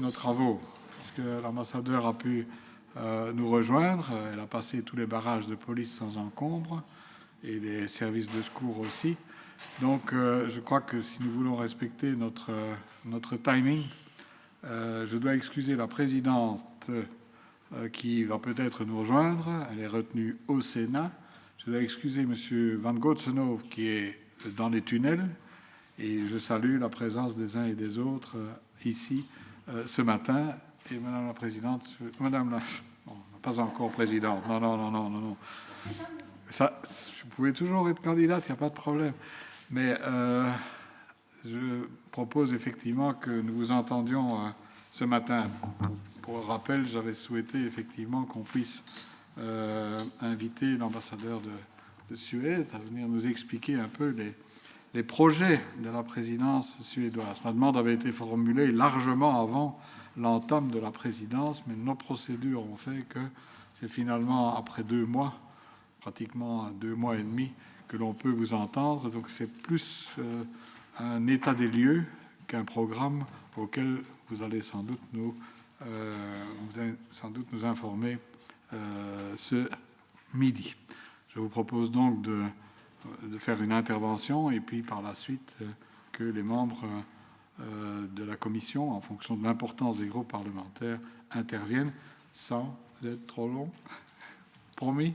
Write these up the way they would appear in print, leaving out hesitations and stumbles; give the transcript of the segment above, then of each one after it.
Nos travaux, puisque l'ambassadeur a pu nous rejoindre. Elle a passé tous les barrages de police sans encombre et les services de secours aussi. Donc, je crois que si nous voulons respecter notre timing, je dois excuser la présidente qui va peut-être nous rejoindre. Elle est retenue au Sénat. Je dois excuser M. Van Gootsenhoven qui est dans les tunnels. Et je salue la présence des uns et des autres ici ce matin. Et Madame la Présidente, Madame la... Non, pas encore Présidente. Non. Ça, je pouvais toujours être candidate, il n'y a pas de problème. Mais je propose effectivement que nous vous entendions ce matin. Pour rappel, j'avais souhaité effectivement qu'on puisse inviter l'ambassadeur de Suède à venir nous expliquer un peu les projets de la présidence suédoise. La demande avait été formulée largement avant l'entame de la présidence, mais nos procédures ont fait que c'est finalement après 2 mois, pratiquement 2 mois et demi, que l'on peut vous entendre. Donc c'est plus un état des lieux qu'un programme auquel vous allez sans doute nous informer ce midi. Je vous propose donc de faire une intervention et puis par la suite que les membres de la commission, en fonction de l'importance des groupes parlementaires, interviennent sans être trop long. Promis?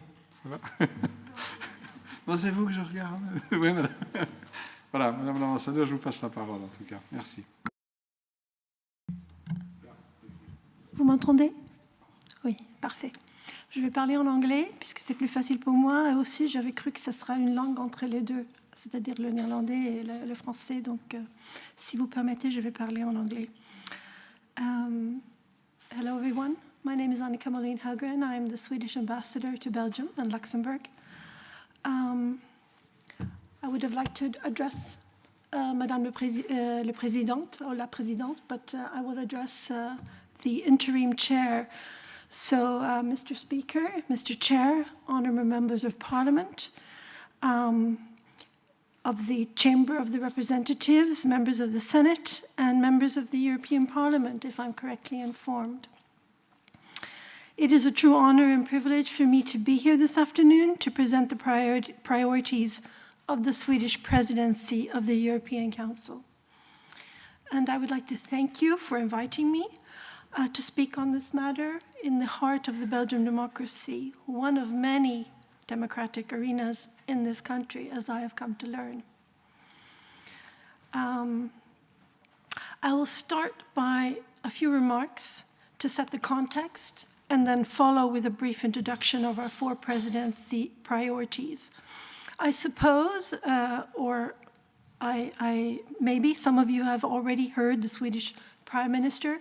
Non, c'est vous que je regarde. Oui, madame. Voilà, Madame l'ambassadeur, je vous passe la parole en tout cas. Merci. Vous m'entendez? Oui, parfait. Je vais parler en anglais, puisque c'est plus facile pour moi. Et aussi, j'avais cru que ce sera une langue entre les deux, c'est-à-dire le néerlandais et le français. Donc, si vous permettez, je vais parler en anglais. Hello, everyone. My name is Annika Malene Helgren. I am the Swedish ambassador to Belgium and Luxembourg. I would have liked to address Madame le Président, or la Présidente, but I will address the interim chair. So, Mr. Speaker, Mr. Chair, honourable members of Parliament, of the Chamber of the Representatives, members of the Senate, and members of the European Parliament, if I'm correctly informed. It is a true honour and privilege for me to be here this afternoon to present the priorities of the Swedish presidency of the European Council. And I would like to thank you for inviting me to speak on this matter in the heart of the Belgian democracy, one of many democratic arenas in this country, as I have come to learn. I will start by a few remarks to set the context and then follow with a brief introduction of our 4 presidency priorities. I suppose, maybe some of you have already heard the Swedish Prime Minister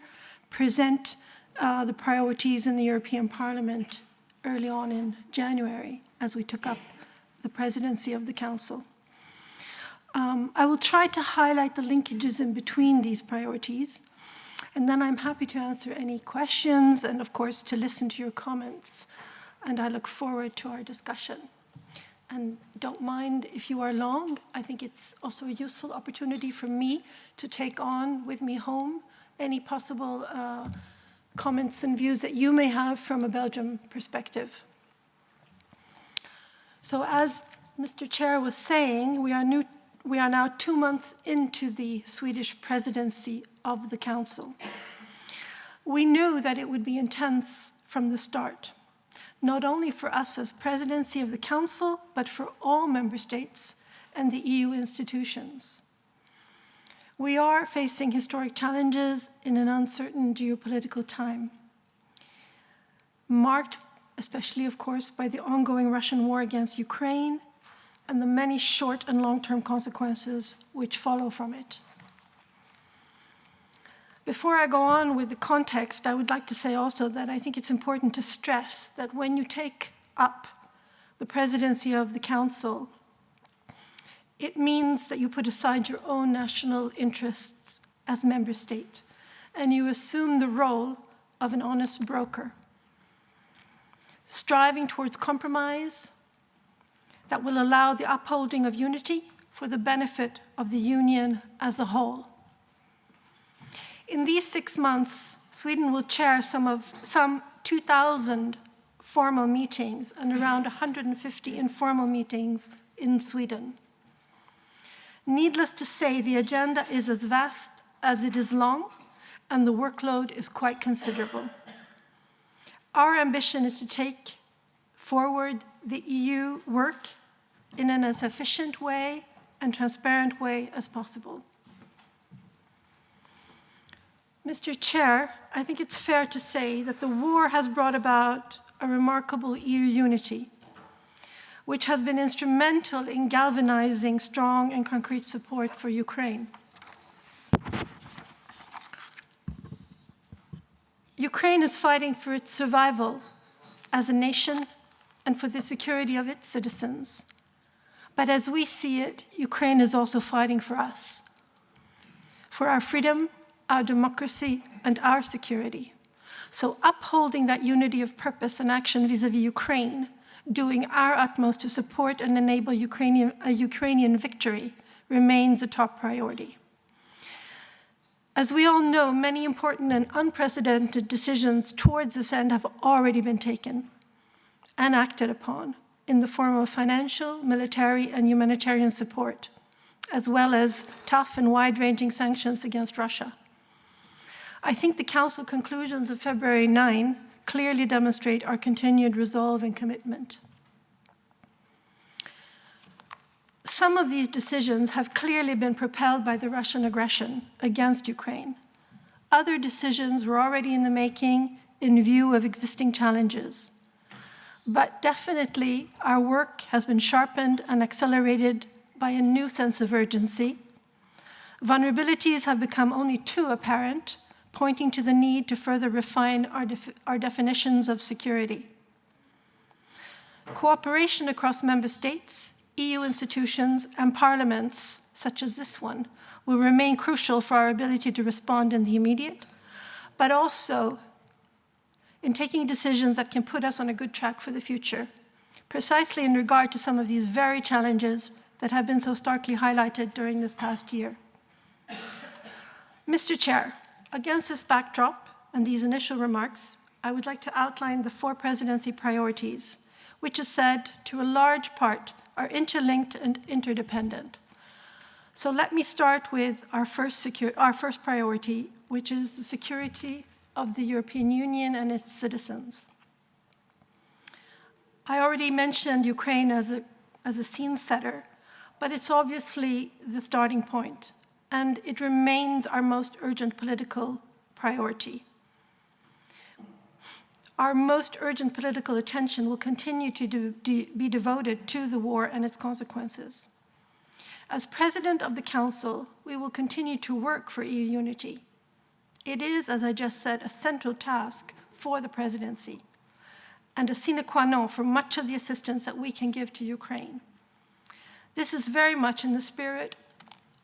present the priorities in the European Parliament early on in January as we took up the presidency of the Council. I will try to highlight the linkages in between these priorities, and then I'm happy to answer any questions and, of course, to listen to your comments. And I look forward to our discussion. And don't mind if you are long. I think it's also a useful opportunity for me to take on with me home any possible comments and views that you may have from a Belgian perspective. So as Mr. Chair was saying, we are now 2 months into the Swedish presidency of the Council. We knew that it would be intense from the start, not only for us as presidency of the Council, but for all member states and the EU institutions. We are facing historic challenges in an uncertain geopolitical time, marked especially, of course, by the ongoing Russian war against Ukraine and the many short and long-term consequences which follow from it. Before I go on with the context, I would like to say also that I think it's important to stress that when you take up the presidency of the Council, it means that you put aside your own national interests as member state, and you assume the role of an honest broker, striving towards compromise that will allow the upholding of unity for the benefit of the Union as a whole. In these 6 months, Sweden will chair some 2,000 formal meetings and around 150 informal meetings in Sweden. Needless to say, the agenda is as vast as it is long, and the workload is quite considerable. Our ambition is to take forward the EU work in an as efficient way and transparent way as possible. Mr. Chair, I think it's fair to say that the war has brought about a remarkable EU unity, which has been instrumental in galvanizing strong and concrete support for Ukraine. Ukraine is fighting for its survival as a nation and for the security of its citizens. But as we see it, Ukraine is also fighting for us, for our freedom, our democracy, and our security. So upholding that unity of purpose and action vis-à-vis Ukraine, doing our utmost to support and enable a Ukrainian victory remains a top priority. As we all know, many important and unprecedented decisions towards this end have already been taken and acted upon in the form of financial, military, and humanitarian support, as well as tough and wide-ranging sanctions against Russia. I think the Council conclusions of February 9 clearly demonstrate our continued resolve and commitment. Some of these decisions have clearly been propelled by the Russian aggression against Ukraine. Other decisions were already in the making in view of existing challenges. But definitely, our work has been sharpened and accelerated by a new sense of urgency. Vulnerabilities have become only too apparent, pointing to the need to further refine our definitions of security. Cooperation across member states, EU institutions, and parliaments, such as this one, will remain crucial for our ability to respond in the immediate, but also in taking decisions that can put us on a good track for the future, precisely in regard to some of these very challenges that have been so starkly highlighted during this past year. Mr. Chair, against this backdrop and these initial remarks, I would like to outline the 4 presidency priorities, which is said to a large part are interlinked and interdependent. So let me start with our first priority, which is the security of the European Union and its citizens. I already mentioned Ukraine as a scene setter, but it's obviously the starting point, and it remains our most urgent political priority. Our most urgent political attention will continue to be devoted to the war and its consequences. As President of the Council, we will continue to work for EU unity. It is, as I just said, a central task for the presidency and a sine qua non for much of the assistance that we can give to Ukraine. This is very much in the spirit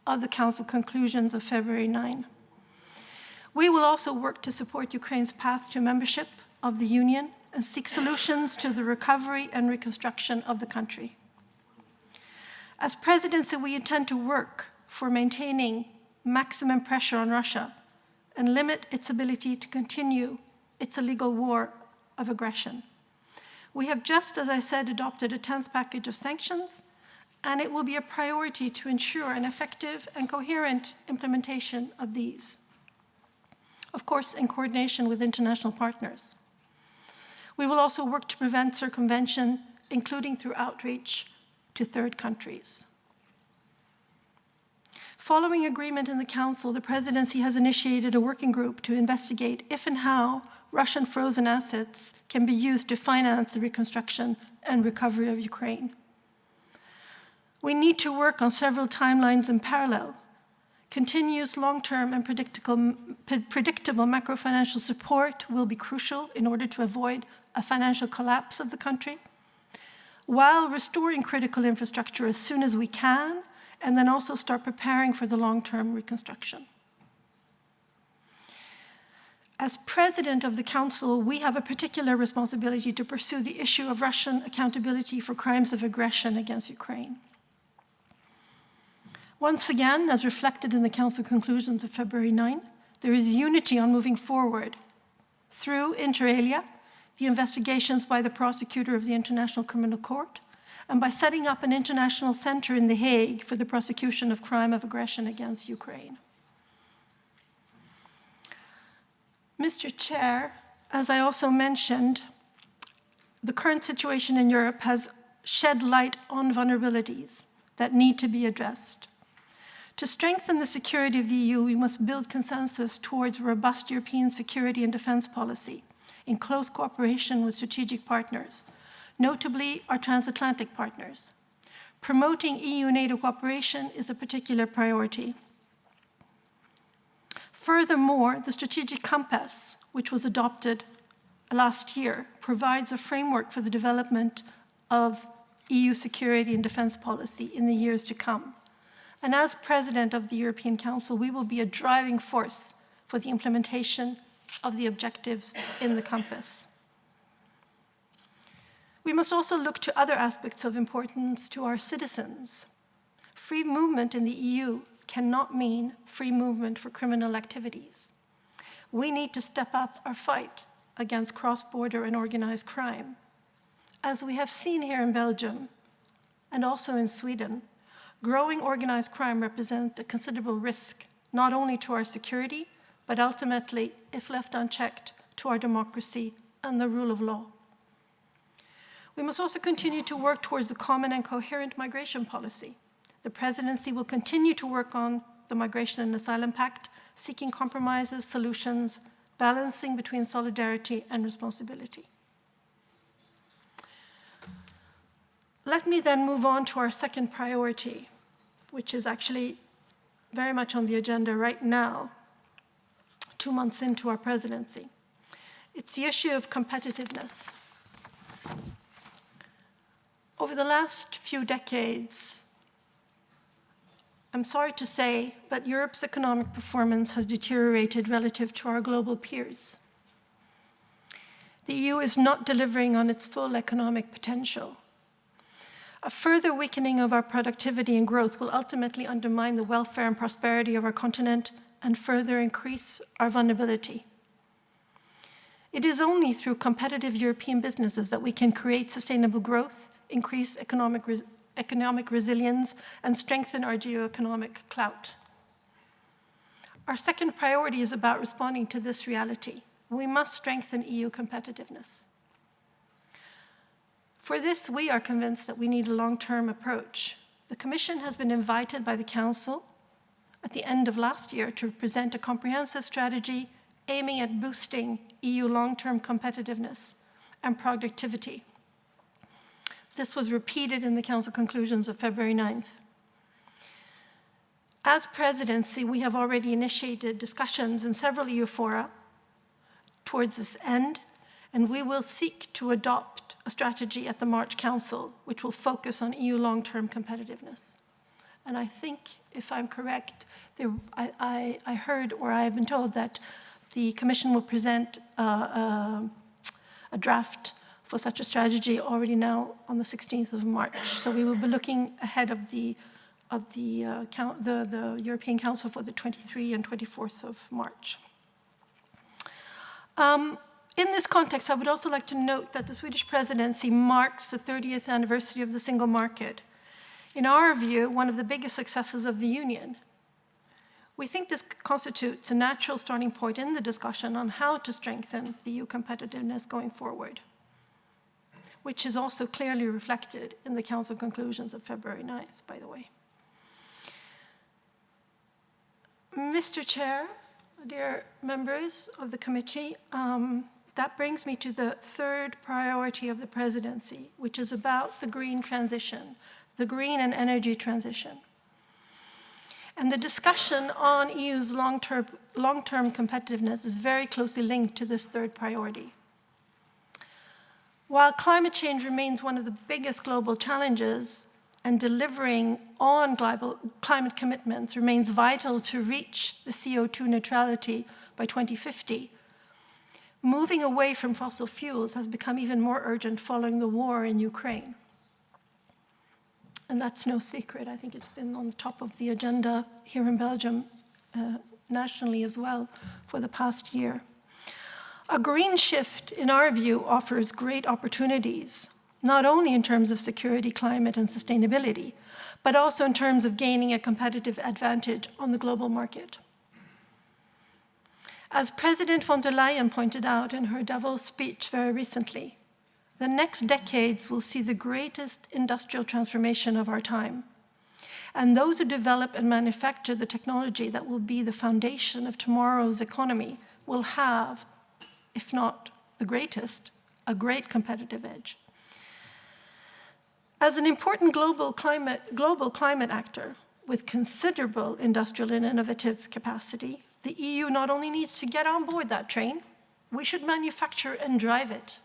of the Council conclusions of February 9. We will also work to support Ukraine's path to membership of the Union and seek solutions to the recovery and reconstruction of the country. As presidency, we intend to work for maintaining maximum pressure on Russia and limit its ability to continue its illegal war of aggression. We have just, as I said, adopted a 10th package of sanctions, and it will be a priority to ensure an effective and coherent implementation of these, of course, in coordination with international partners. We will also work to prevent circumvention, including through outreach to third countries. Following agreement in the Council, the Presidency has initiated a working group to investigate if and how Russian frozen assets can be used to finance the reconstruction and recovery of Ukraine. We need to work on several timelines in parallel. Continuous long-term and predictable macro-financial support will be crucial in order to avoid a financial collapse of the country, while restoring critical infrastructure as soon as we can, and then also start preparing for the long-term reconstruction. As President of the Council, we have a particular responsibility to pursue the issue of Russian accountability for crimes of aggression against Ukraine. Once again, as reflected in the Council conclusions of February 9, there is unity on moving forward through, inter alia, the investigations by the prosecutor of the International Criminal Court, and by setting up an international center in The Hague for the prosecution of crime of aggression against Ukraine. Mr. Chair, as I also mentioned, the current situation in Europe has shed light on vulnerabilities that need to be addressed. To strengthen the security of the EU, we must build consensus towards a robust European security and defense policy in close cooperation with strategic partners, notably our transatlantic partners. Promoting EU-NATO cooperation is a particular priority. Furthermore, the strategic compass, which was adopted last year, provides a framework for the development of EU security and defense policy in the years to come. And as President of the European Council, we will be a driving force for the implementation of the objectives in the compass. We must also look to other aspects of importance to our citizens. Free movement in the EU cannot mean free movement for criminal activities. We need to step up our fight against cross-border and organized crime. As we have seen here in Belgium and also in Sweden, growing organized crime represents a considerable risk, not only to our security, but ultimately, if left unchecked, to our democracy and the rule of law. We must also continue to work towards a common and coherent migration policy. The presidency will continue to work on the Migration and Asylum Pact, seeking compromises, solutions, balancing between solidarity and responsibility. Let me then move on to our second priority, which is actually very much on the agenda right now, 2 months into our presidency. It's the issue of competitiveness. Over the last few decades, I'm sorry to say, but Europe's economic performance has deteriorated relative to our global peers. The EU is not delivering on its full economic potential. A further weakening of our productivity and growth will ultimately undermine the welfare and prosperity of our continent and further increase our vulnerability. It is only through competitive European businesses that we can create sustainable growth, increase economic resilience, and strengthen our geo-economic clout. Our second priority is about responding to this reality. We must strengthen EU competitiveness. For this, we are convinced that we need a long-term approach. The Commission has been invited by the Council at the end of last year to present a comprehensive strategy aiming at boosting EU long-term competitiveness and productivity. This was repeated in the Council conclusions of February 9th. As presidency, we have already initiated discussions in several EU fora towards this end, and we will seek to adopt a strategy at the March Council, which will focus on EU long-term competitiveness. And I think, if I'm correct, I heard or I have been told that the Commission will present a draft for such a strategy already now on the 16th of March. So we will be looking ahead of the European Council for the 23rd and 24th of March. In this context, I would also like to note that the Swedish presidency marks the 30th anniversary of the single market. In our view, one of the biggest successes of the Union. We think this constitutes a natural starting point in the discussion on how to strengthen the EU competitiveness going forward, which is also clearly reflected in the Council conclusions of February 9th, by the way. Mr. Chair, dear members of the committee, that brings me to the third priority of the presidency, which is about the green transition, the green and energy transition. And the discussion on EU's long-term competitiveness is very closely linked to this third priority. While climate change remains one of the biggest global challenges, and delivering on climate commitments remains vital to reach the CO2 neutrality by 2050, moving away from fossil fuels has become even more urgent following the war in Ukraine. And that's no secret. I think it's been on the top of the agenda here in Belgium nationally as well for the past year. A green shift, in our view, offers great opportunities, not only in terms of security, climate, and sustainability, but also in terms of gaining a competitive advantage on the global market. As President von der Leyen pointed out in her Davos speech very recently, the next decades will see the greatest industrial transformation of our time. And those who develop and manufacture the technology that will be the foundation of tomorrow's economy will have, if not the greatest, a great competitive edge. As an important global climate actor with considerable industrial and innovative capacity, the EU not only needs to get on board that train, we should manufacture and drive it.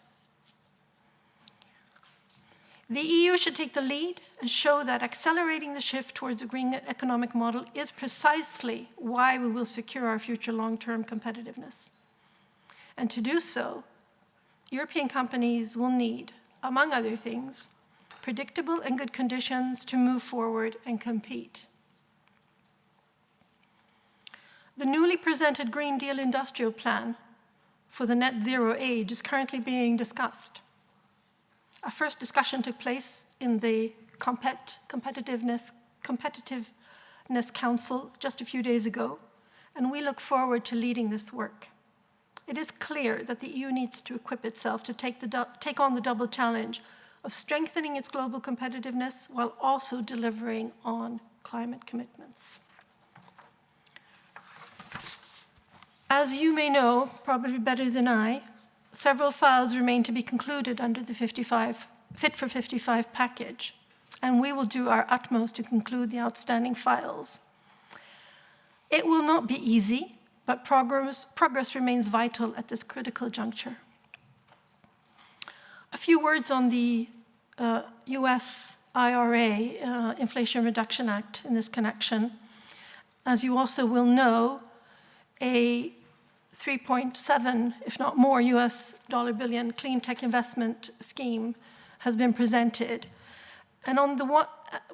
The EU should take the lead and show that accelerating the shift towards a green economic model is precisely why we will secure our future long-term competitiveness. And to do so, European companies will need, among other things, predictable and good conditions to move forward and compete. The newly presented Green Deal industrial plan for the net zero age is currently being discussed. A first discussion took place in the Competitiveness Council just a few days ago, and we look forward to leading this work. It is clear that the EU needs to equip itself to take on the double challenge of strengthening its global competitiveness while also delivering on climate commitments. As you may know, probably better than I, several files remain to be concluded under the Fit for 55 package, and we will do our utmost to conclude the outstanding files. It will not be easy, but progress remains vital at this critical juncture. A few words on the US IRA, Inflation Reduction Act, in this connection. As you also will know, a 3.7, if not more, US billion clean tech investment scheme has been presented. And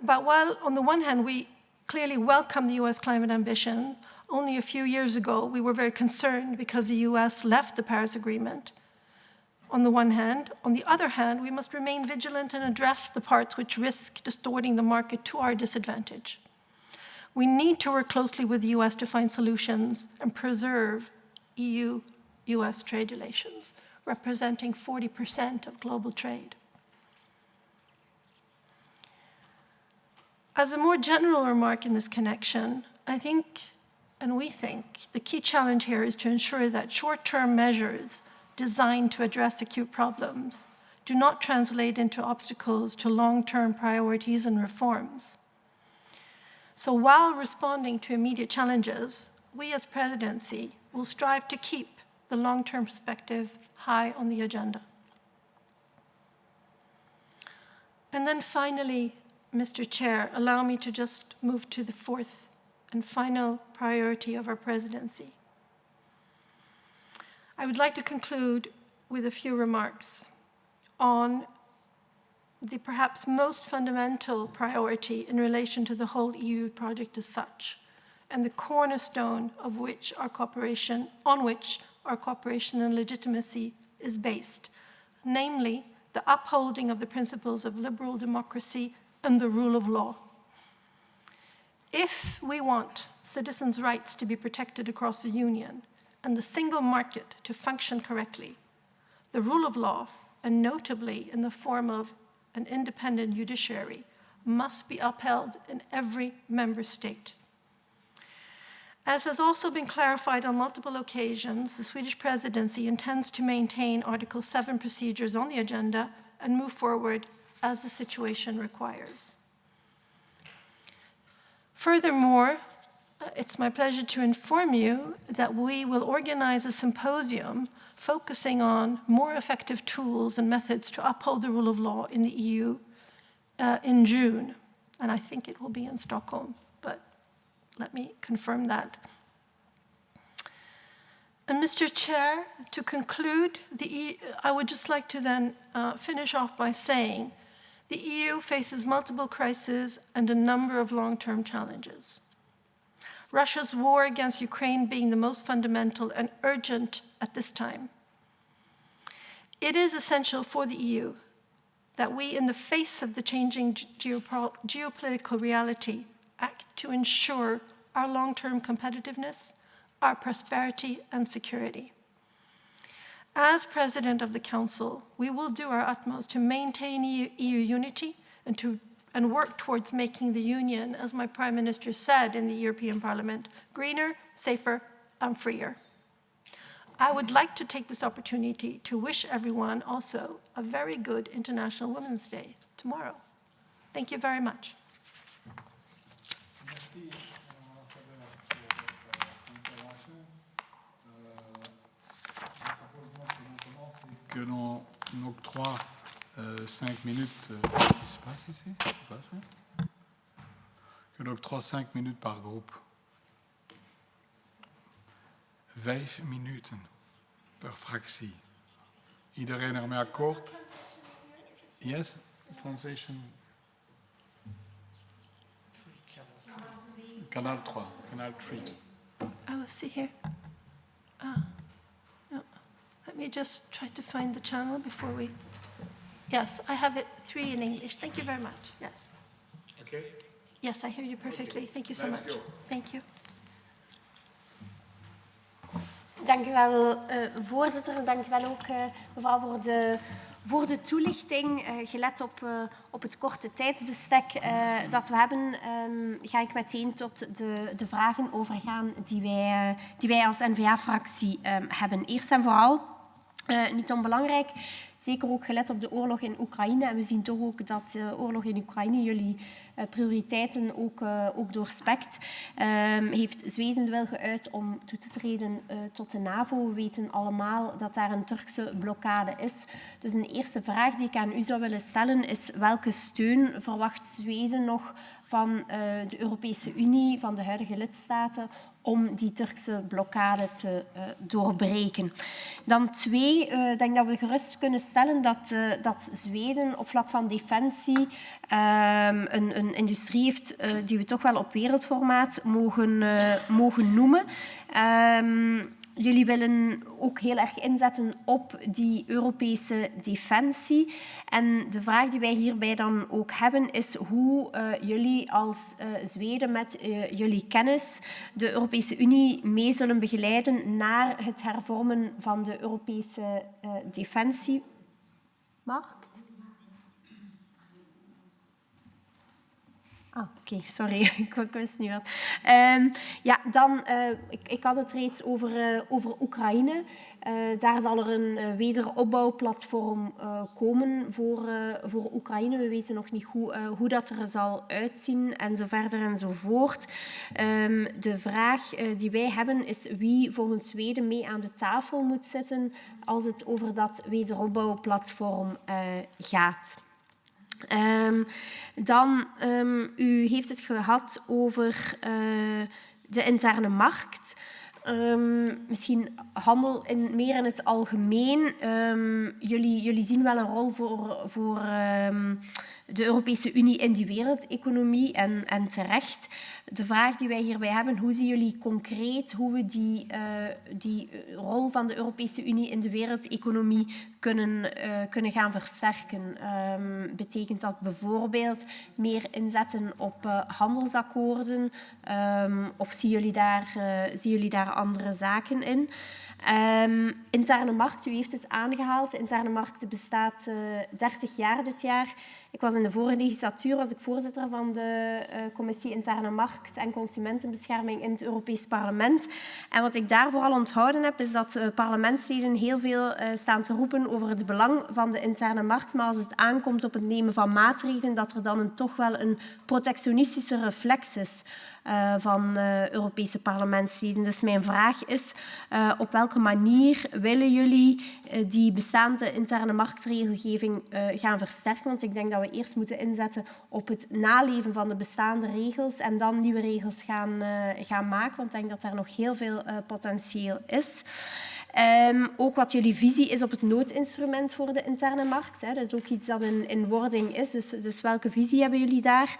while on the one hand, we clearly welcome the US climate ambition, only a few years ago, we were very concerned because the US left the Paris Agreement. On the one hand. On the other hand, we must remain vigilant and address the parts which risk distorting the market to our disadvantage. We need to work closely with the US to find solutions and preserve EU-US trade relations, representing 40% of global trade. As a more general remark in this connection, I think, and we think, the key challenge here is to ensure that short-term measures designed to address acute problems do not translate into obstacles to long-term priorities and reforms. So while responding to immediate challenges, we as presidency will strive to keep the long-term perspective high on the agenda. And then finally, Mr. Chair, allow me to just move to the fourth and final priority of our presidency. I would like to conclude with a few remarks on the perhaps most fundamental priority in relation to the whole EU project as such, and the cornerstone of which our cooperation, on which our cooperation and legitimacy is based, namely the upholding of the principles of liberal democracy and the rule of law. If we want citizens' rights to be protected across the Union and the single market to function correctly, the rule of law, and notably in the form of an independent judiciary, must be upheld in every member state. As has also been clarified on multiple occasions, the Swedish presidency intends to maintain Article 7 procedures on the agenda and move forward as the situation requires. Furthermore, it's my pleasure to inform you that we will organize a symposium focusing on more effective tools and methods to uphold the rule of law in the EU in June. And I think it will be in Stockholm, but let me confirm that. And Mr. Chair, to conclude, I would just like to then finish off by saying the EU faces multiple crises and a number of long-term challenges. Russia's war against Ukraine being the most fundamental and urgent at this time. It is essential for the EU that we, in the face of the changing geopolitical reality, act to ensure our long-term competitiveness, our prosperity and security. As President of the Council, we will do our utmost to maintain EU unity and work towards making the Union, as my Prime Minister said in the European Parliament, greener, safer and freer. I would like to take this opportunity to wish everyone also a very good International Women's Day tomorrow. Thank you very much. Merci, que l'on octroie 5 minutes. Qu'est-ce qui se passe ici? Que l'on octroie 5 minutes par groupe. 5 minuten per fractie. Iedereen ermee akkoord? Yes, translation. Kanaal 3. Kanaal 3. I will see here. No. Let me just try to find the channel before we... Yes, I have it 3 in English. Thank you very much. Yes. Okay. Yes, I hear you perfectly. Okay. Thank you so much. Go. Thank you. Dank u wel, voorzitter. Dank u wel ook, mevrouw, voor de toelichting. Gelet op het korte tijdsbestek dat we hebben, ga ik meteen tot de vragen overgaan die wij als N-VA-fractie hebben. Eerst en vooral, niet onbelangrijk, zeker ook gelet op de oorlog in Oekraïne. En we zien toch ook dat de oorlog in Oekraïne jullie prioriteiten ook doorspekt. Heeft Zweden de wil geuit om toe te treden tot de NAVO. We weten allemaal dat daar een Turkse blokkade is. Dus een eerste vraag die ik aan u zou willen stellen is: welke steun verwacht Zweden nog van de Europese Unie, van de huidige lidstaten, om die Turkse blokkade te doorbreken? Dan 2, ik denk dat we gerust kunnen stellen dat Zweden op vlak van defensie een industrie heeft die we toch wel op wereldformaat mogen noemen. Jullie willen ook heel erg inzetten op die Europese defensie. En de vraag die wij hierbij dan ook hebben is hoe jullie als Zweden met jullie kennis de Europese Unie mee zullen begeleiden naar het hervormen van de Europese defensiemarkt. Oké, sorry, ik wist niet wat. Ik had het reeds over Oekraïne. Daar zal er een wederopbouwplatform komen voor Oekraïne. We weten nog niet hoe dat er zal uitzien en zo verder en zo voort. De vraag die wij hebben is wie volgens Zweden mee aan de tafel moet zitten als het over dat wederopbouwplatform gaat. U heeft het gehad over de interne markt. Misschien handel meer in het algemeen. Jullie zien wel een rol voor de Europese Unie in die wereldeconomie en terecht. De vraag die wij hierbij hebben, hoe zien jullie concreet hoe we die rol van de Europese Unie in de wereldeconomie kunnen gaan versterken? Betekent dat bijvoorbeeld meer inzetten op handelsakkoorden? Of zien jullie daar andere zaken in? Interne markt, u heeft het aangehaald. De interne markt bestaat 30 jaar dit jaar. Ik was in de vorige legislatuur voorzitter van de Commissie Interne Markt en Consumentenbescherming in het Europees Parlement. En wat ik daar vooral onthouden heb, is dat parlementsleden heel veel staan te roepen over het belang van de interne markt. Maar als het aankomt op het nemen van maatregelen, dat er dan toch wel een protectionistische reflex is van Europese parlementsleden. Dus mijn vraag is, op welke manier willen jullie die bestaande interne marktregelgeving gaan versterken? Want ik denk dat we eerst moeten inzetten op het naleven van de bestaande regels en dan nieuwe regels gaan maken, want ik denk dat daar nog heel veel potentieel is. Ook wat jullie visie is op het noodinstrument voor de interne markt. Dat is ook iets dat in wording is, dus welke visie hebben jullie daar?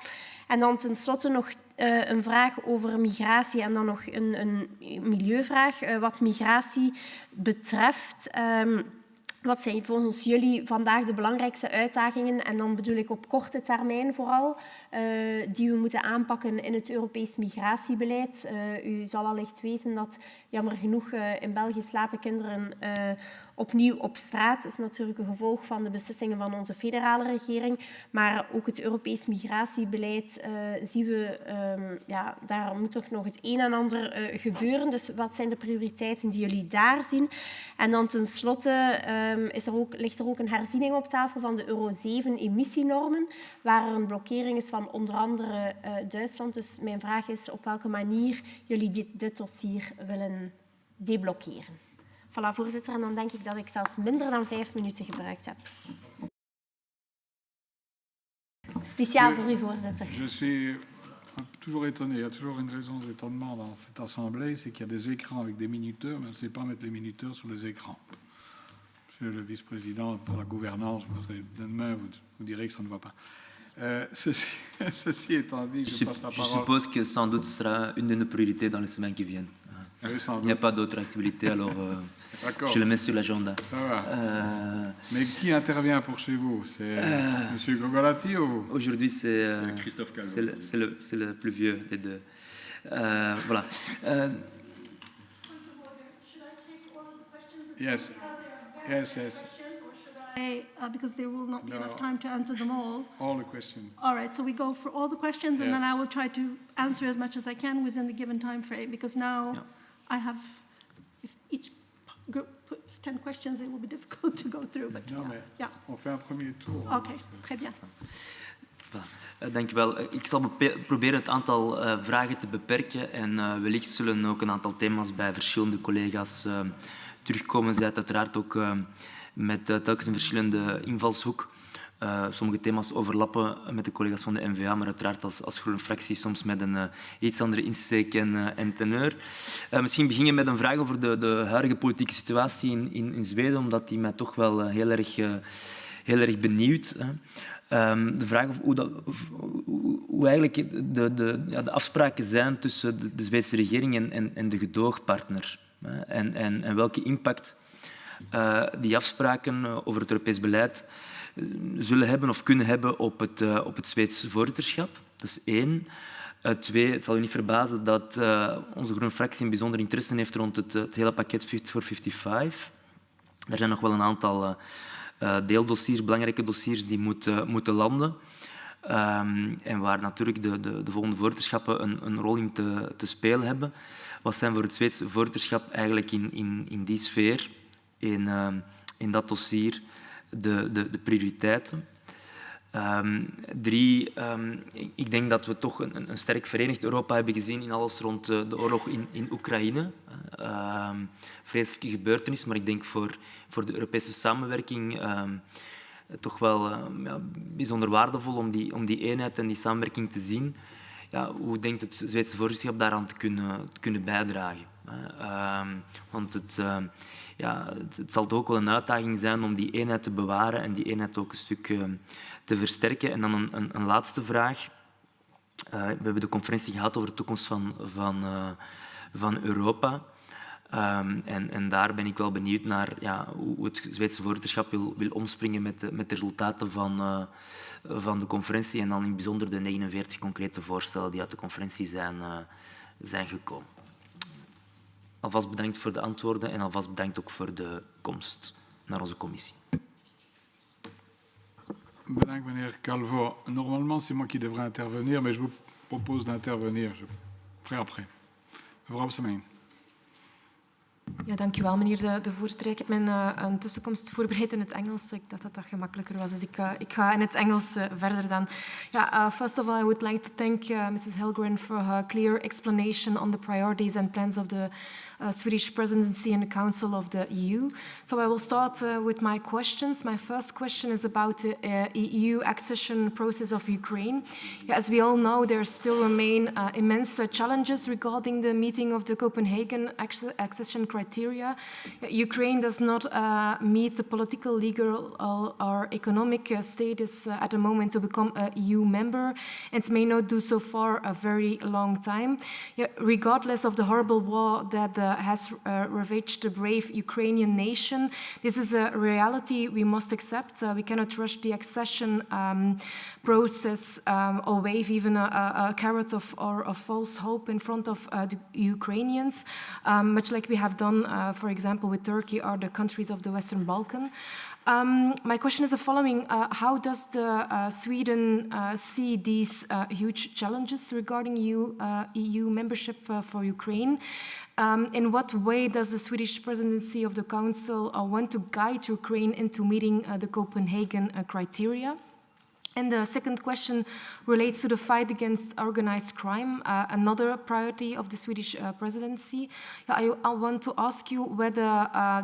En dan tenslotte nog een vraag over migratie en dan nog een milieuvraag. Wat migratie betreft, wat zijn volgens jullie vandaag de belangrijkste uitdagingen, en dan bedoel ik op korte termijn vooral, die we moeten aanpakken in het Europees migratiebeleid? U zal allicht weten dat jammer genoeg in België slapen kinderen opnieuw op straat. Dat is natuurlijk een gevolg van de beslissingen van onze federale regering. Maar ook het Europees migratiebeleid zien we, daar moet toch nog het een en ander gebeuren. Dus wat zijn de prioriteiten die jullie daar zien? En dan tenslotte ligt er ook een herziening op tafel van de Euro 7 emissienormen, waar er een blokkering is van onder andere Duitsland. Dus mijn vraag is op welke manier jullie dit dossier willen deblokkeren. Voilà, voorzitter. En dan denk ik dat ik zelfs minder dan 5 minuten gebruikt heb. Speciaal voor u, voorzitter. Je suis toujours étonné. Il y a toujours une raison d'étonnement dans cette assemblée, c'est qu'il y a des écrans avec des minuteurs, mais on ne sait pas mettre les minuteurs sur les écrans. Monsieur le vice-président pour la gouvernance, demain vous direz que ça ne va pas. Ceci étant dit, je passe la parole. Je suppose que sans doute ce sera une de nos priorités dans les semaines qui viennent. Oui, il n'y a pas d'autres activités, alors je le mets sur l'agenda. Ça va. Mais qui intervient pour chez vous? C'est M. Gogolati ou vous? Aujourd'hui, c'est Christophe Calvo. C'est le plus vieux des deux. Voilà. Yes. Because there will not be enough time to answer them all. All the questions. All right, so we go for all the questions, and Yes. then I will try to answer as much as I can within the given time frame, because now I have, if each group puts 10 questions, it will be difficult to go through. But Non, mais on fait un premier tour. Okay, très bien. Dank u wel. Ik zal proberen het aantal vragen te beperken en wellicht zullen ook een aantal thema's bij verschillende collega's terugkomen. Zij het uiteraard ook met telkens een verschillende invalshoek. Sommige thema's overlappen met de collega's van de N-VA, maar uiteraard als groene fractie soms met een iets andere insteek en teneur. Misschien beginnen met een vraag over de huidige politieke situatie in Zweden, omdat die mij toch wel heel erg benieuwt. De vraag hoe eigenlijk de afspraken zijn tussen de Zweedse regering en de gedoogpartner. En welke impact die afspraken over het Europees beleid zullen hebben of kunnen hebben op het Zweedse voorzitterschap. Dat is 1. 2, het zal u niet verbazen dat onze groene fractie een bijzonder interesse heeft rond het hele pakket Fit for 55. Er zijn nog wel een aantal deeldossiers, belangrijke dossiers die moeten landen. En waar natuurlijk de volgende voorzitterschappen een rol in te spelen hebben. Wat zijn voor het Zweedse voorzitterschap eigenlijk in die sfeer, in dat dossier, de prioriteiten? 3, ik denk dat we toch een sterk verenigd Europa hebben gezien in alles rond de oorlog in Oekraïne. Vreselijke gebeurtenis, maar ik denk voor de Europese samenwerking toch wel bijzonder waardevol om die eenheid en die samenwerking te zien. Ja, hoe denkt het Zweedse voorzitterschap daaraan te kunnen bijdragen? Want het zal toch ook wel een uitdaging zijn om die eenheid te bewaren en die eenheid ook een stuk te versterken. En dan een laatste vraag. We hebben de conferentie gehad over de toekomst van Europa. En daar ben ik wel benieuwd naar hoe het Zweedse voorzitterschap wil omspringen met de resultaten van de conferentie en dan in het bijzonder de 49 concrete voorstellen die uit de conferentie zijn gekomen. Alvast bedankt voor de antwoorden en alvast bedankt ook voor de komst naar onze commissie. Bedankt, meneer Calvo. Normalement, c'est moi qui devrais intervenir, mais je vous propose d'intervenir. Je ferai après. Mevrouw Semijn. Ja, dank u wel, meneer de voorzitter. Ik heb mijn tussenkomst voorbereid in het Engels. Ik dacht dat gemakkelijker was, dus ik ga in het Engels verder dan. First of all, I would like to thank Mrs. Hellgren for her clear explanation on the priorities and plans of the Swedish presidency and the Council of the EU. So I will start with my questions. My first question is about the EU accession process of Ukraine. As we all know, there still remain immense challenges regarding the meeting of the Copenhagen accession criteria. criteria. Ukraine does not meet the political, legal, or economic status at the moment to become a EU member, and may not do so for a very long time. Regardless of the horrible war that has ravaged the brave Ukrainian nation, this is a reality we must accept. We cannot rush the accession process or wave even a carrot or a false hope in front of the Ukrainians, much like we have done, for example, with Turkey or the countries of the Western Balkan. My question is the following. How does Sweden see these huge challenges regarding EU membership for Ukraine? In what way does the Swedish presidency of the Council want to guide Ukraine into meeting the Copenhagen criteria? And the second question relates to the fight against organized crime, another priority of the Swedish presidency. I want to ask you whether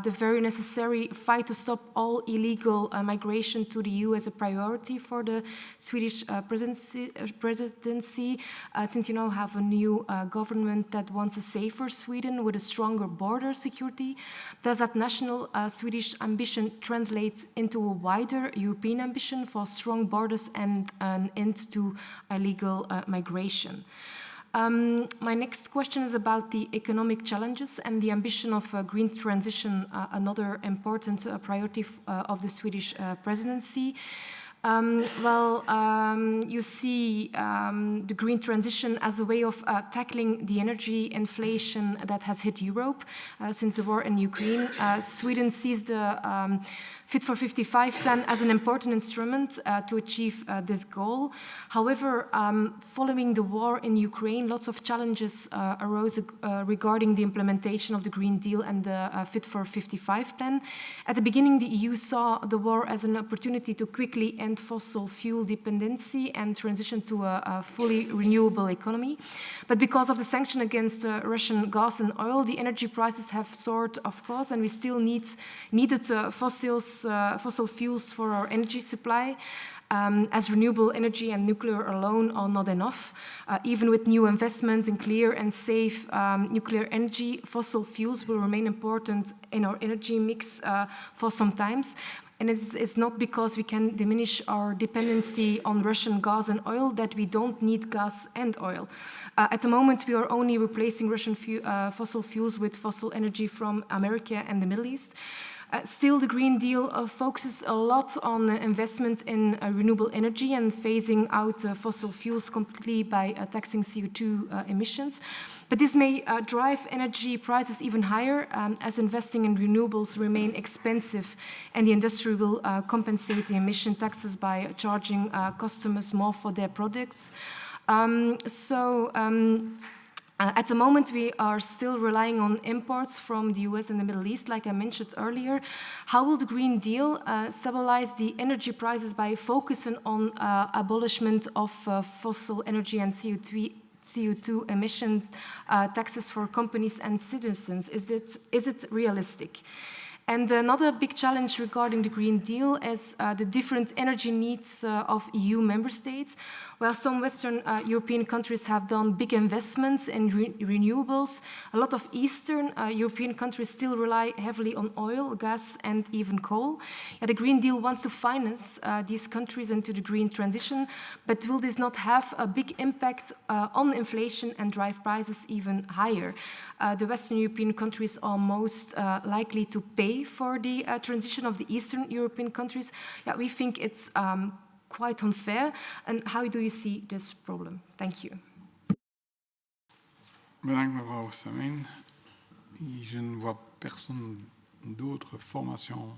the very necessary fight to stop all illegal migration to the EU is a priority for the Swedish presidency, since you now have a new government that wants a safer Sweden with a stronger border security. Does that national Swedish ambition translate into a wider European ambition for strong borders and an end to illegal migration? My next question is about the economic challenges and the ambition of green transition, another important priority of the Swedish presidency. You see the green transition as a way of tackling the energy inflation that has hit Europe since the war in Ukraine. Sweden sees the Fit for 55 plan as an important instrument to achieve this goal. However, following the war in Ukraine, lots of challenges arose regarding the implementation of the Green Deal and the Fit for 55 plan. At the beginning, the EU saw the war as an opportunity to quickly end fossil fuel dependency and transition to a fully renewable economy. But because of the sanction against Russian gas and oil, the energy prices have soared, of course, and we still needed fossil fuels for our energy supply, as renewable energy and nuclear alone are not enough. Even with new investments in clear and safe nuclear energy, fossil fuels will remain important in our energy mix for some time. And it's not because we can diminish our dependency on Russian gas and oil that we don't need gas and oil. At the moment, we are only replacing Russian fossil fuels with fossil energy from America and the Middle East. Still, the Green Deal focuses a lot on investment in renewable energy and phasing out fossil fuels completely by taxing CO2 emissions. But this may drive energy prices even higher as investing in renewables remain expensive, and the industry will compensate the emission taxes by charging customers more for their products. At the moment, we are still relying on imports from the US and the Middle East, like I mentioned earlier. How will the Green Deal stabilize the energy prices by focusing on abolishment of fossil energy and CO2 emissions taxes for companies and citizens? Is it realistic? And another big challenge regarding the Green Deal is the different energy needs of EU member states. While some Western European countries have done big investments in renewables, a lot of Eastern European countries still rely heavily on oil, gas, and even coal. The Green Deal wants to finance these countries into the green transition, but will this not have a big impact on inflation and drive prices even higher? The Western European countries are most likely to pay for the transition of the Eastern European countries. We think it's quite unfair. And how do you see this problem? Thank you. Bedankt mevrouw Samin. Je ne vois personne d'autre formation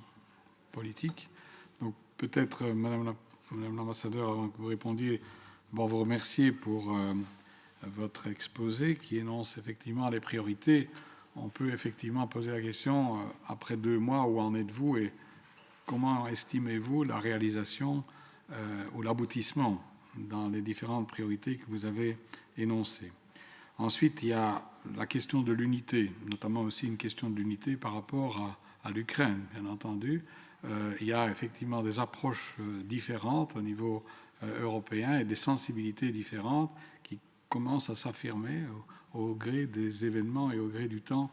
politique. Donc peut-être, Madame l'ambassadeur, avant que vous répondiez, vous remercier pour votre exposé qui énonce effectivement les priorités. On peut effectivement poser la question, après 2 mois, où en êtes-vous et comment estimez-vous la réalisation ou l'aboutissement dans les différentes priorités que vous avez énoncées. Ensuite, il y a la question de l'unité, notamment aussi une question de l'unité par rapport à l'Ukraine, bien entendu. Il y a effectivement des approches différentes au niveau européen et des sensibilités différentes qui commencent à s'affirmer au gré des événements et au gré du temps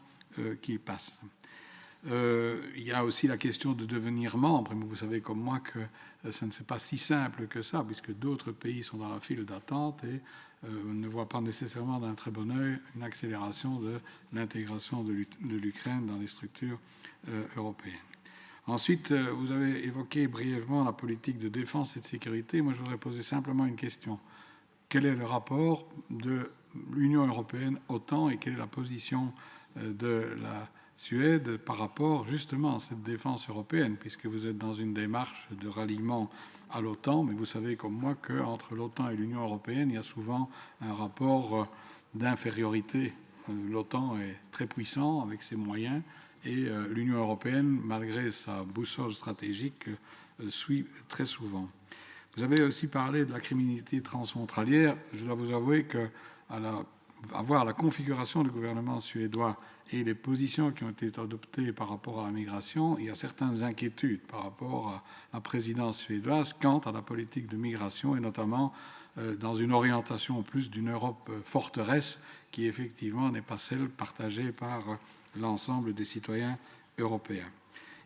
qui passent. Il y a aussi la question de devenir membre. Vous savez comme moi que ce n'est pas si simple que ça, puisque d'autres pays sont dans la file d'attente et ne voient pas nécessairement d'un très bon œil une accélération de l'intégration de l'Ukraine dans les structures européennes. Ensuite, vous avez évoqué brièvement la politique de défense et de sécurité. Moi, je voudrais poser simplement une question. Quel est le rapport de l'Union européenne OTAN et quelle est la position de la Suède par rapport justement à cette défense européenne, puisque vous êtes dans une démarche de ralliement à l'OTAN, mais vous savez comme moi qu'entre l'OTAN et l'Union européenne, il y a souvent un rapport d'infériorité. L'OTAN est très puissant avec ses moyens et l'Union européenne, malgré sa boussole stratégique, suit très souvent. Vous avez aussi parlé de la criminalité transfrontalière. Je dois vous avouer que à voir la configuration du gouvernement suédois et les positions qui ont été adoptées par rapport à la migration, il y a certaines inquiétudes par rapport à la présidence suédoise quant à la politique de migration et notamment dans une orientation plus d'une Europe forteresse qui effectivement n'est pas celle partagée par l'ensemble des citoyens européens.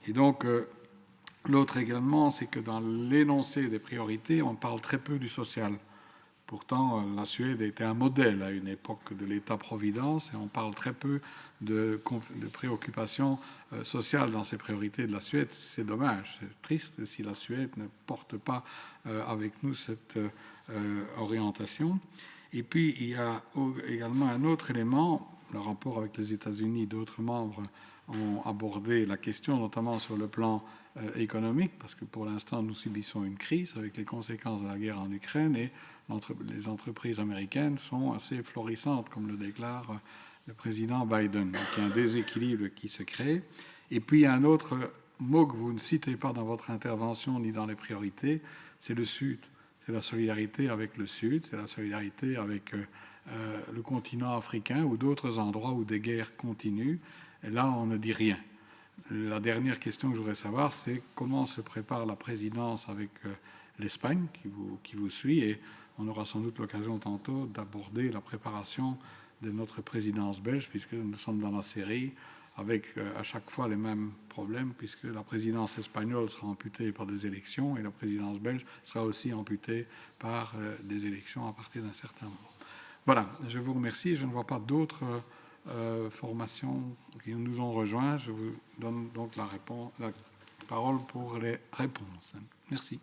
Et donc, l'autre également, c'est que dans l'énoncé des priorités, on parle très peu du social. Pourtant, la Suède était un modèle à une époque de l'État-providence et on parle très peu de préoccupations sociales dans ces priorités de la Suède. C'est dommage, c'est triste si la Suède ne porte pas avec nous cette orientation. Et puis, il y a également un autre élément, le rapport avec les États-Unis. D'autres membres ont abordé la question, notamment sur le plan économique, parce que pour l'instant, nous subissons une crise avec les conséquences de la guerre en Ukraine et les entreprises américaines sont assez florissantes, comme le déclare le président Biden. Donc, il y a un déséquilibre qui se crée. Et puis, il y a un autre mot que vous ne citez pas dans votre intervention ni dans les priorités, c'est le Sud. C'est la solidarité avec le Sud, c'est la solidarité avec le continent africain ou d'autres endroits où des guerres continuent. Et là, on ne dit rien. La dernière question que je voudrais savoir, c'est comment se prépare la présidence avec l'Espagne qui vous suit. Et on aura sans doute l'occasion tantôt d'aborder la préparation de notre présidence belge, puisque nous sommes dans la série avec à chaque fois les mêmes problèmes, puisque la présidence espagnole sera amputée par des élections et la présidence belge sera aussi amputée par des élections à partir d'un certain moment. Voilà, je vous remercie. Je ne vois pas d'autres formations qui nous ont rejoints. Je vous donne donc la parole pour les réponses. Merci.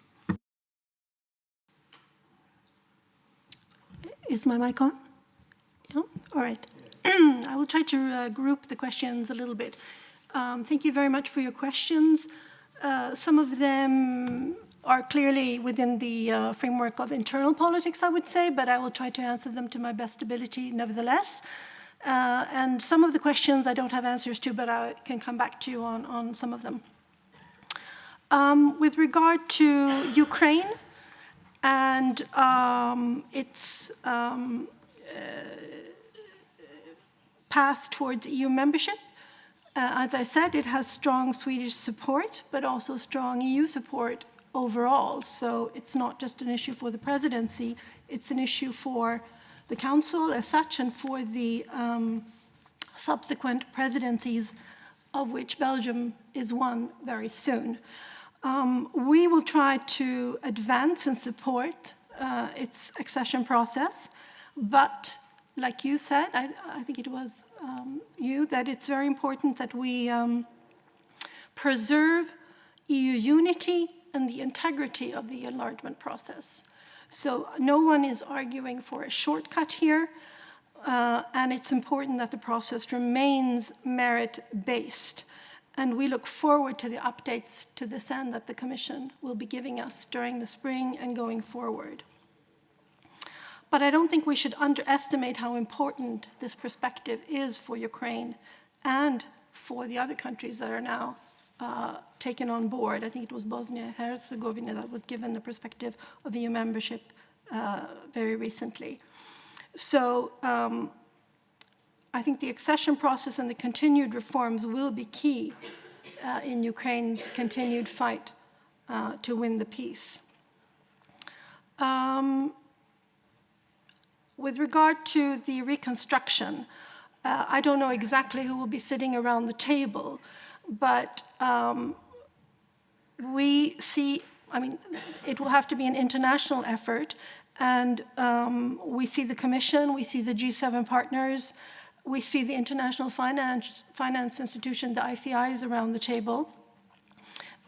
Is my mic on? Yeah? All right. I will try to group the questions a little bit. Thank you very much for your questions. Some of them are clearly within the framework of internal politics, I would say, but I will try to answer them to my best ability nevertheless. And some of the questions I don't have answers to, but I can come back to you on some of them. With regard to Ukraine and its path towards EU membership, as I said, it has strong Swedish support, but also strong EU support overall. So it's not just an issue for the presidency, it's an issue for the Council as such and for the subsequent presidencies, of which Belgium is one very soon. We will try to advance and support its accession process, but like you said, I think it was you, that it's very important that we preserve EU unity and the integrity of the enlargement process. So no one is arguing for a shortcut here, and it's important that the process remains merit-based. And we look forward to the updates to this end that the Commission will be giving us during the spring and going forward. But I don't think we should underestimate how important this perspective is for Ukraine and for the other countries that are now taken on board. I think it was Bosnia and Herzegovina that was given the perspective of EU membership very recently. So I think the accession process and the continued reforms will be key in Ukraine's continued fight to win the peace. With regard to the reconstruction, I don't know exactly who will be sitting around the table, but we see, I mean, it will have to be an international effort, and we see the Commission, we see the G7 partners, we see the international finance institution, the IFIs, around the table,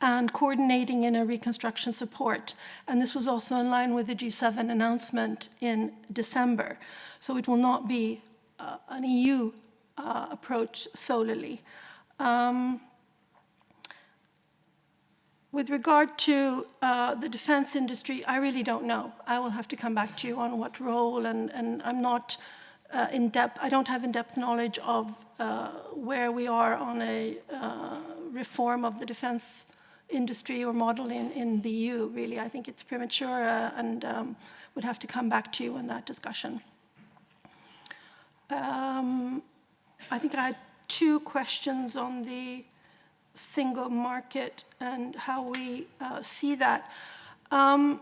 and coordinating in a reconstruction support. And this was also in line with the G7 announcement in December. So it will not be an EU approach solely. With regard to the defense industry, I really don't know. I will have to come back to you on what role, and I'm not in depth. I don't have in-depth knowledge of where we are on a reform of the defense industry or model in the EU, really. I think it's premature and would have to come back to you in that discussion. I think I had 2 questions on the single market and how we see that. Well,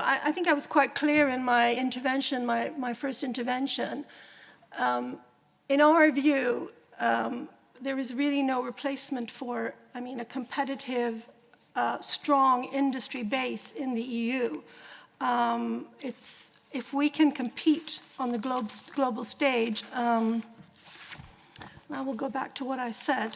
I think I was quite clear in my intervention, my first intervention. In our view, there is really no replacement for, I mean, a competitive, strong industry base in the EU. If we can compete on the global stage, I will go back to what I said.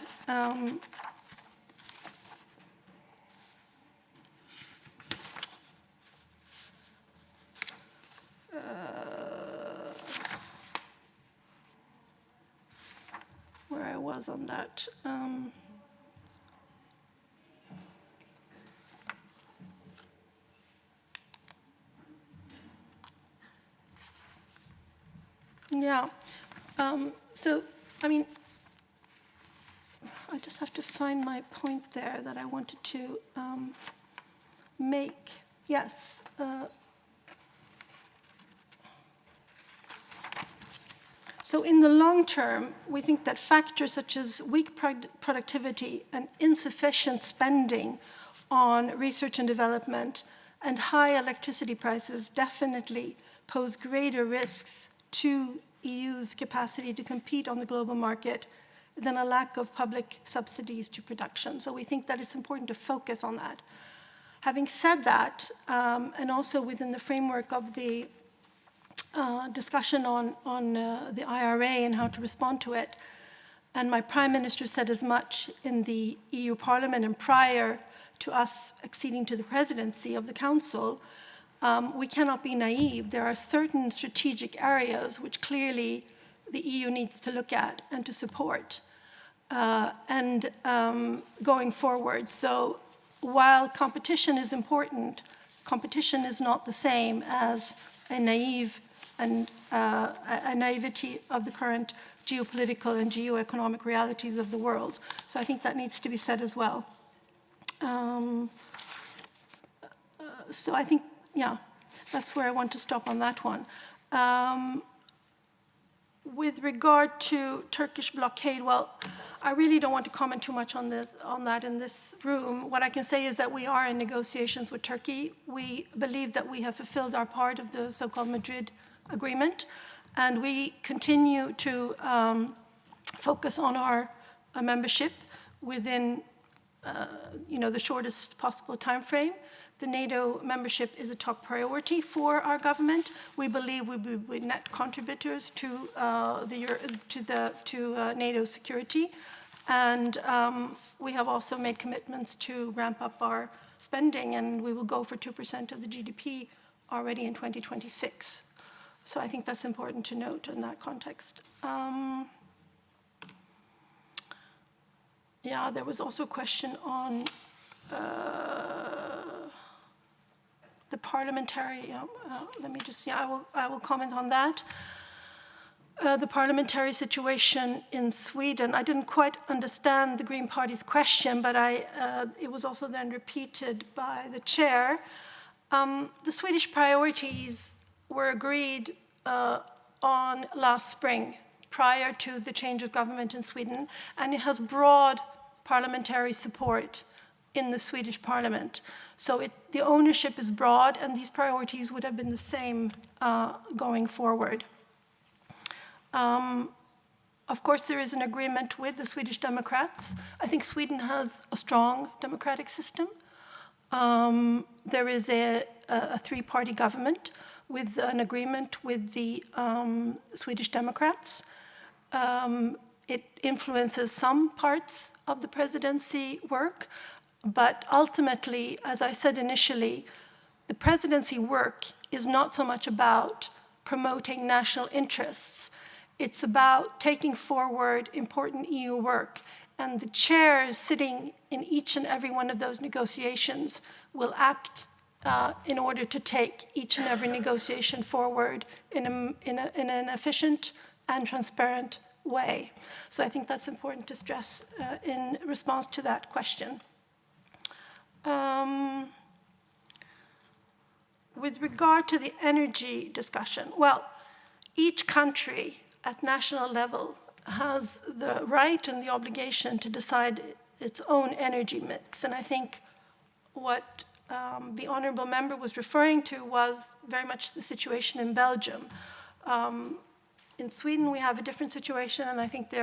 Where I was on that. Yeah. So, I mean, I just have to find my point there that I wanted to make. Yes. So in the long term, we think that factors such as weak productivity and insufficient spending on research and development and high electricity prices definitely pose greater risks to EU's capacity to compete on the global market than a lack of public subsidies to production. So we think that it's important to focus on that. Having said that, and also within the framework of the discussion on the IRA and how to respond to it, and my Prime Minister said as much in the EU Parliament and prior to us acceding to the presidency of the Council, we cannot be naive. There are certain strategic areas which clearly the EU needs to look at and to support and going forward. So while competition is important, competition is not the same as a naive and a naivety of the current geopolitical and geoeconomic realities of the world. So I think that needs to be said as well. So I think, yeah, that's where I want to stop on that one. With regard to Turkish blockade, well, I really don't want to comment too much on that in this room. What I can say is that we are in negotiations with Turkey. We believe that we have fulfilled our part of the so-called Madrid agreement, and we continue to focus on our membership within the shortest possible time frame. The NATO membership is a top priority for our government. We believe we will be net contributors to NATO security, and we have also made commitments to ramp up our spending, and we will go for 2% of the GDP already in 2026. So I think that's important to note in that context. Yeah, there was also a question on the parliamentary. Let me just. Yeah, I will comment on that. The parliamentary situation in Sweden. I didn't quite understand the Green Party's question, but it was also then repeated by the chair. The Swedish priorities were agreed on last spring, prior to the change of government in Sweden, and it has broad parliamentary support in the Swedish parliament. So the ownership is broad, and these priorities would have been the same going forward. Of course, there is an agreement with the Swedish Democrats. I think Sweden has a strong democratic system. There is a three-party government with an agreement with the Swedish Democrats. It influences some parts of the presidency work, but ultimately, as I said initially, the presidency work is not so much about promoting national interests. It's about taking forward important EU work, and the chairs sitting in each and every one of those negotiations will act in order to take each and every negotiation forward in an efficient and transparent way. So I think that's important to stress in response to that question. With regard to the energy discussion, well, each country at national level has the right and the obligation to decide its own energy mix. And I think what the honourable member was referring to was very much the situation in Belgium. In Sweden, we have a different situation, and I think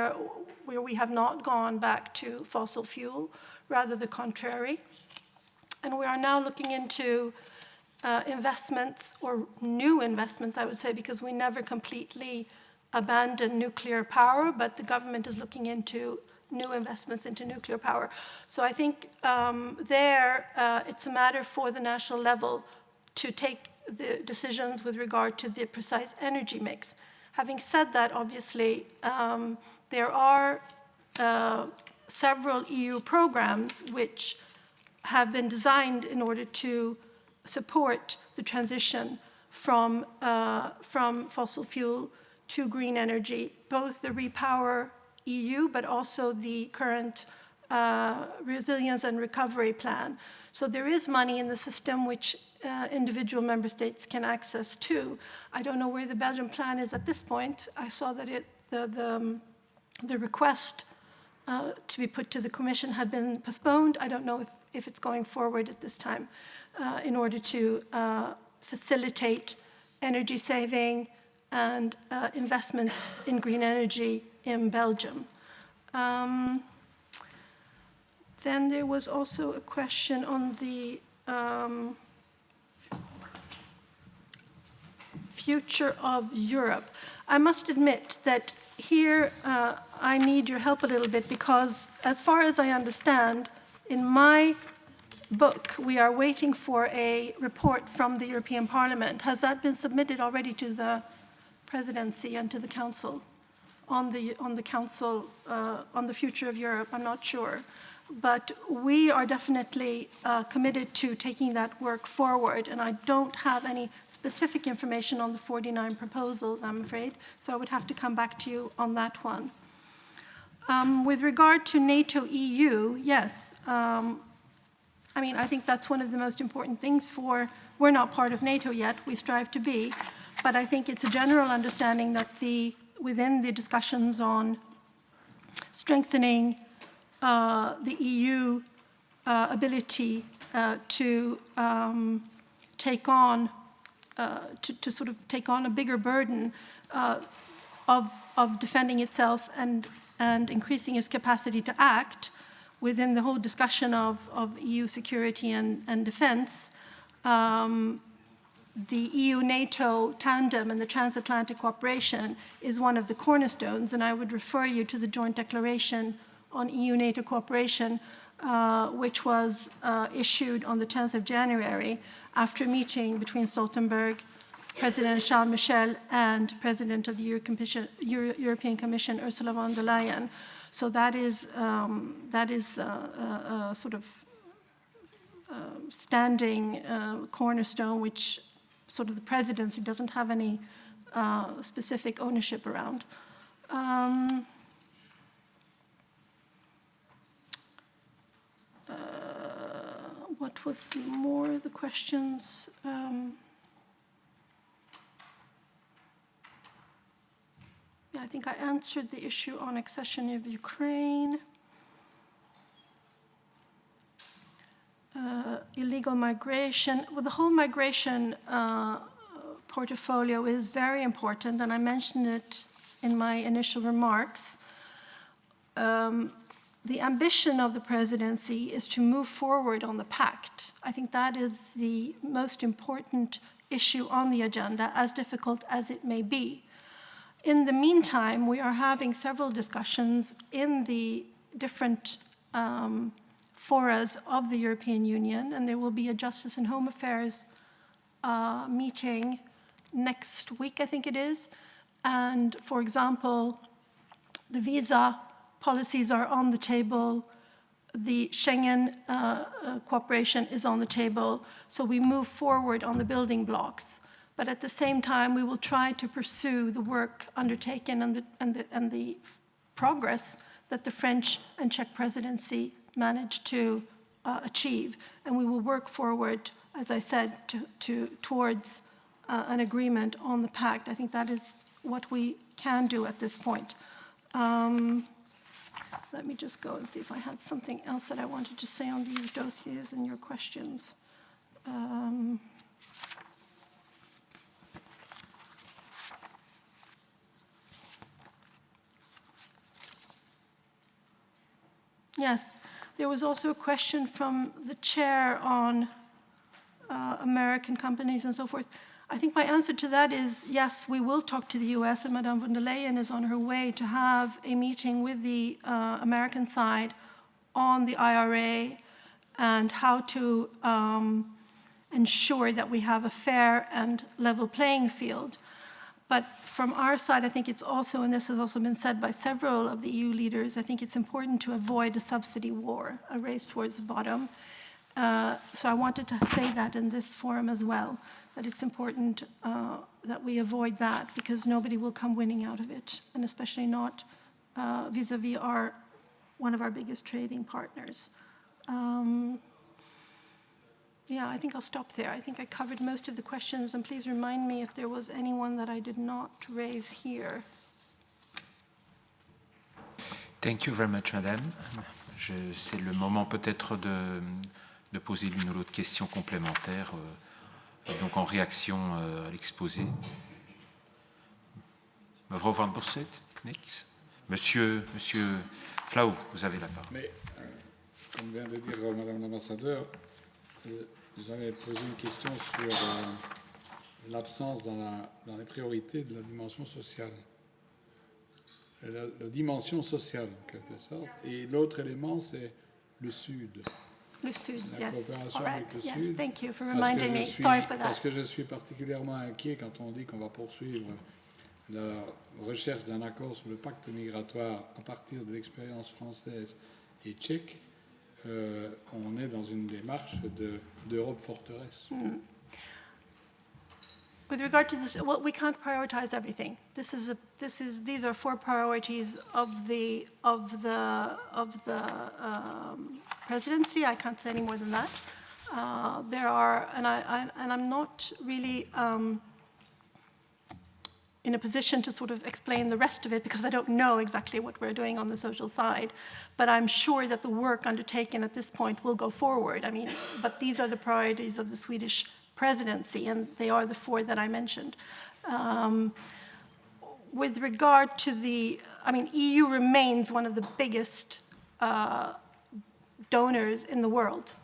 where we have not gone back to fossil fuel, rather the contrary. And we are now looking into investments, or new investments, I would say, because we never completely abandoned nuclear power, but the government is looking into new investments into nuclear power. So I think it's a matter for the national level to take the decisions with regard to the precise energy mix. Having said that, obviously, there are several EU programs which have been designed in order to support the transition from fossil fuel to green energy, both the Repower EU, but also the current Resilience and Recovery Plan. So there is money in the system which individual member states can access to. I don't know where the Belgian plan is at this point. I saw that the request to be put to the Commission had been postponed. I don't know if it's going forward at this time in order to facilitate energy saving and investments in green energy in Belgium. Then there was also a question on the future of Europe. I must admit that here I need your help a little bit, because as far as I understand, in my book, we are waiting for a report from the European Parliament. Has that been submitted already to the presidency and to the council on the council on the future of Europe? I'm not sure, but we are definitely committed to taking that work forward, and I don't have any specific information on the 49 proposals, I'm afraid, so I would have to come back to you on that one. With regard to NATO-EU, yes, I mean, I think that's one of the most important things we're not part of NATO yet, we strive to be, but I think it's a general understanding that within the discussions on strengthening the EU ability to take on, to sort of take on a bigger burden of defending itself and increasing its capacity to act within the whole discussion of EU security and defense. The EU-NATO tandem and the transatlantic cooperation is one of the cornerstones, and I would refer you to the joint declaration on EU-NATO cooperation, which was issued on the 10th of January after a meeting between Stoltenberg, President Charles Michel, and President of the European Commission, Ursula von der Leyen. So that is a sort of standing cornerstone, which sort of the presidency doesn't have any specific ownership around. What was more of the questions? Yeah, I think I answered the issue on accession of Ukraine. Illegal migration. Well, the whole migration portfolio is very important, and I mentioned it in my initial remarks, the ambition of the presidency is to move forward on the pact. I think that is the most important issue on the agenda, as difficult as it may be. In the meantime, we are having several discussions in the different forums of the European Union, and there will be a Justice and Home Affairs meeting next week, I think it is. And for example, the visa policies are on the table, the Schengen cooperation is on the table, so we move forward on the building blocks. But at the same time, we will try to pursue the work undertaken and the progress that the French and Czech presidency managed to achieve. And we will work forward, as I said, towards an agreement on the pact. I think that is what we can do at this point. Let me just go and see if I had something else that I wanted to say on these dossiers and your questions. Yes, there was also a question from the chair on American companies and so forth. I think my answer to that is yes, we will talk to the US, and Madame von der Leyen is on her way to have a meeting with the American side on the IRA and how to ensure that we have a fair and level playing field. But from our side, I think it's also, and this has also been said by several of the EU leaders, I think it's important to avoid a subsidy war, a race towards the bottom. So I wanted to say that in this forum as well, that it's important that we avoid that because nobody will come winning out of it, and especially not vis-a-vis one of our biggest trading partners. Yeah, I think I'll stop there. I think I covered most of the questions, and please remind me if there was anyone that I did not raise here. Thank you very much, Madame. C'est le moment peut-être de poser l'une ou l'autre question complémentaire, donc en réaction à l'exposé. Mevrouw van Bossert, niks. Monsieur Flau, vous avez la parole. Mais, comme vient de dire Madame l'ambassadeur, j'avais posé une question sur l'absence dans les priorités de la dimension sociale. La dimension sociale, en quelque sorte. Et l'autre élément, c'est le Sud. Le Sud, la yes. coopération All right. avec le Yes, Sud. thank you for reminding me. Sorry for that. Parce que je suis particulièrement inquiet quand on dit qu'on va poursuivre la recherche d'un accord sur le pacte migratoire à partir de l'expérience française et tchèque. On est dans une démarche d'Europe forteresse. With regard to this, well, we can't prioritize everything. These are four priorities of the presidency. I can't say any more than that. There are, and I'm not really in a position to sort of explain the rest of it because I don't know exactly what we're doing on the social side, but I'm sure that the work undertaken at this point will go forward. I mean, but these are the priorities of the Swedish presidency, and they are the four that I mentioned. With regard to EU remains one of the biggest donors in the world,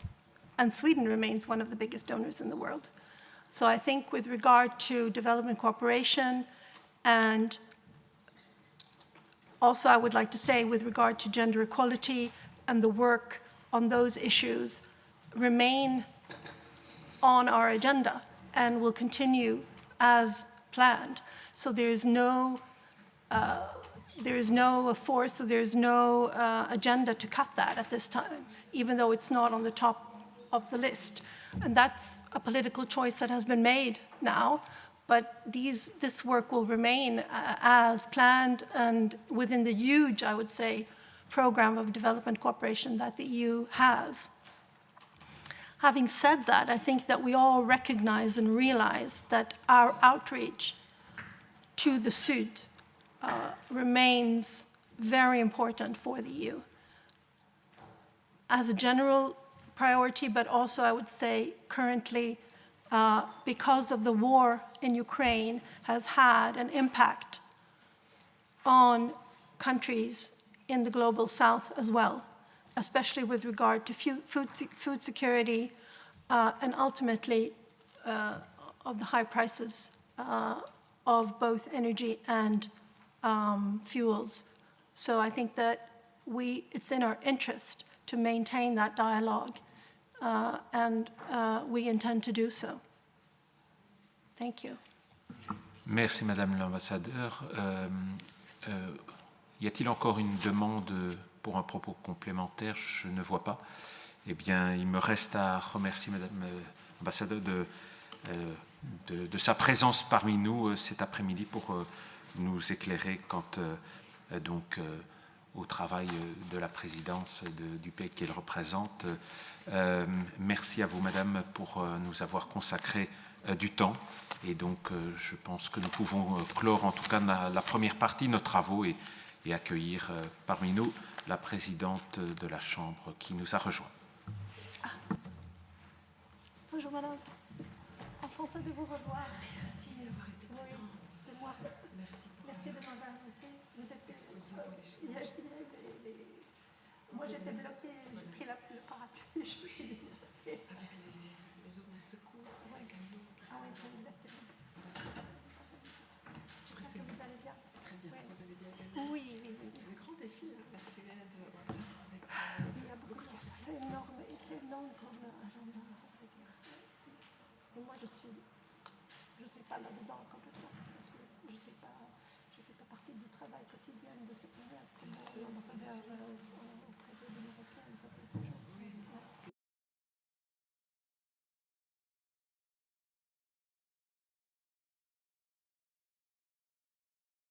and Sweden remains one of the biggest donors in the world. So I think with regard to development cooperation, and also I would like to say with regard to gender equality and the work on those issues remain on our agenda and will continue as planned. So there is no force, so there is no agenda to cut that at this time, even though it's not on the top of the list. And that's a political choice that has been made now, but this work will remain as planned and within the huge, I would say, program of development cooperation that the EU has. Having said that, I think that we all recognize and realize that our outreach to the Sud remains very important for the EU as a general priority, but also I would say currently because of the war in Ukraine has had an impact on countries in the global south as well, especially with regard to food security and ultimately of the high prices of both energy and fuels. So I think that it's in our interest to maintain that dialogue, and we intend to do so. Thank you. Merci, Madame l'ambassadeur. Y a-t-il encore une demande pour un propos complémentaire? Je ne vois pas. Eh bien, il me reste à remercier Madame l'ambassadeur de sa présence parmi nous cet après-midi pour nous éclairer quant au travail de la présidence du pays qu'elle représente. Merci à vous, Madame, pour nous avoir consacré du temps. Et donc, je pense que nous pouvons clore en tout cas la première partie de nos travaux et accueillir parmi nous la présidente de la Chambre qui nous a rejoints. Bonjour, Madame. Enchantée de vous revoir. Merci d'avoir été présente. C'est moi. Merci. Merci de m'avoir invité. Vous êtes exposé pour les choses. Moi, j'étais bloquée. J'ai pris le parapluie. Avec les autres de secours, également. Ah oui, c'est exactement. J'espère que vous allez bien. Très bien. Oui. Vous allez bien. Oui. C'est des grands défis, hein. La Suède, en plus, avec Il y a beaucoup de choses. C'est énorme comme agenda. Et moi, je suis pas là-dedans complètement. Je fais pas partie du travail quotidien de ce